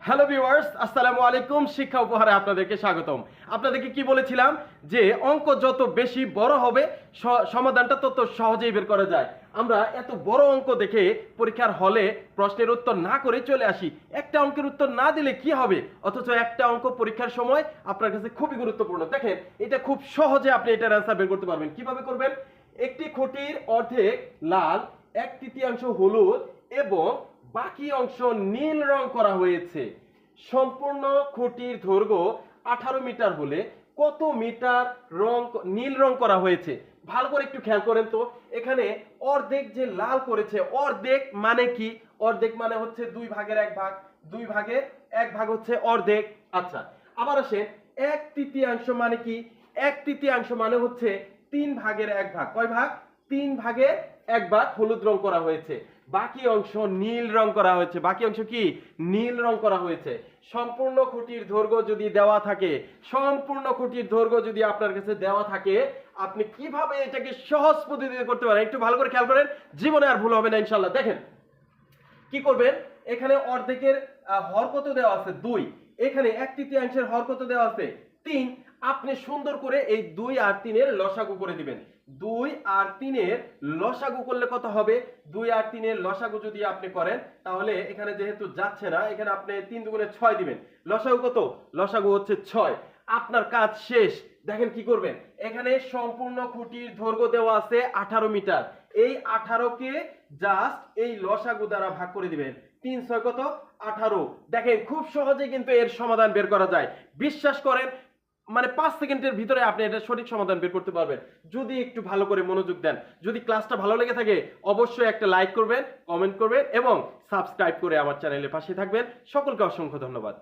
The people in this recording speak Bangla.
হ্যালো ভিউয়ার্স, আসসালামু আলাইকুম। শিক্ষা উপহারে আপনাদেরকে স্বাগতম। আপনাদেরকে কি বলেছিলাম যে অঙ্ক যত বেশি বড় হবে সমাধানটা তত সহজেই বের করা যায়। আমরা এত বড় অঙ্ক দেখে পরীক্ষার হলে প্রশ্নের উত্তর না করে চলে আসি। একটা অঙ্কের উত্তর না দিলে কি হবে, অথচ একটা অঙ্ক পরীক্ষার সময় আপনার কাছে খুবই গুরুত্বপূর্ণ। দেখেন, এটা খুব সহজে আপনি এটার অ্যান্সার বের করতে পারবেন। কিভাবে করবেন? একটি খুঁটির অর্ধেক লাল, 1/3 হলুদ এবং বাকি অংশ নীল রং করা হয়েছে। সম্পূর্ণ খুঁটির দৈর্ঘ্য 18 মিটার হলে কত মিটার নীল রং করা হয়েছে? ভালো করে একটু খেয়াল করেন তো। এখানে অর্ধেক যে লাল করেছে, অর্ধেক মানে কি? অর্ধেক মানে হচ্ছে 2 ভাগের 1 ভাগ, 2 ভাগের 1 ভাগ হচ্ছে অর্ধেক। আচ্ছা, আবার আসেন, 1/3 মানে কি? 1/3 মানে হচ্ছে 3 ভাগের 1 ভাগ। কয় ভাগ? 3 ভাগের 1 ভাগ হলুদ রং করা হয়েছে। বাকি অংশ নীল রং করা হয়েছে। বাকি অংশ কি? নীল রং করা হয়েছে। সম্পূর্ণ খুঁটির দৈর্ঘ্য যদি দেওয়া থাকে, সম্পূর্ণ খুঁটির দৈর্ঘ্য যদি আপনার কাছে দেওয়া থাকে, আপনি কিভাবে এটাকে সহজ পদ্ধতিতে করতে পারেন একটু ভালো করে খেয়াল করেন। জীবনে আর ভুল হবে না ইনশাআল্লাহ। দেখেন কি করবেন। এখানে অর্ধেকের হর কত দেওয়া আছে? 2। এখানে 1/3 হর কত দেওয়া আছে? 3। আপনি সুন্দর করে এই 2 আর 3 এর লসাগু করে দিবেন। 2 আর 3 এর লসাগু করলে কত হবে? 2 আর 3 এর লসাগু যদি আপনি করেন, তাহলে এখানে যেহেতু যাচ্ছে না, এখানে আপনি 3 দুগুণে 6 দিবেন। লসাগু কত? লসাগু হচ্ছে 6। আপনার কাজ শেষ। দেখেন কি করবেন। এখানে সম্পূর্ণ খুঁটির দৈর্ঘ্য দেওয়া আছে 18 মিটার। এই 18 কে জাস্ট এই লসাগু দ্বারা ভাগ করে দিবেন। 3 6 কত? 18। দেখেন খুব সহজে কিন্তু এর সমাধান বের করা যায়। বিশ্বাস করেন, মানে 5 সেকেন্ডের ভিতরে আপনি এটা সঠিক সমাধান বের করতে পারবেন যদি একটু ভালো করে মনোযোগ দেন। যদি ক্লাসটা ভালো লেগে থাকে অবশ্যই একটা লাইক করবেন, কমেন্ট করবেন এবং সাবস্ক্রাইব করে আমার চ্যানেলের পাশে থাকবেন। সকলকে অসংখ্য ধন্যবাদ।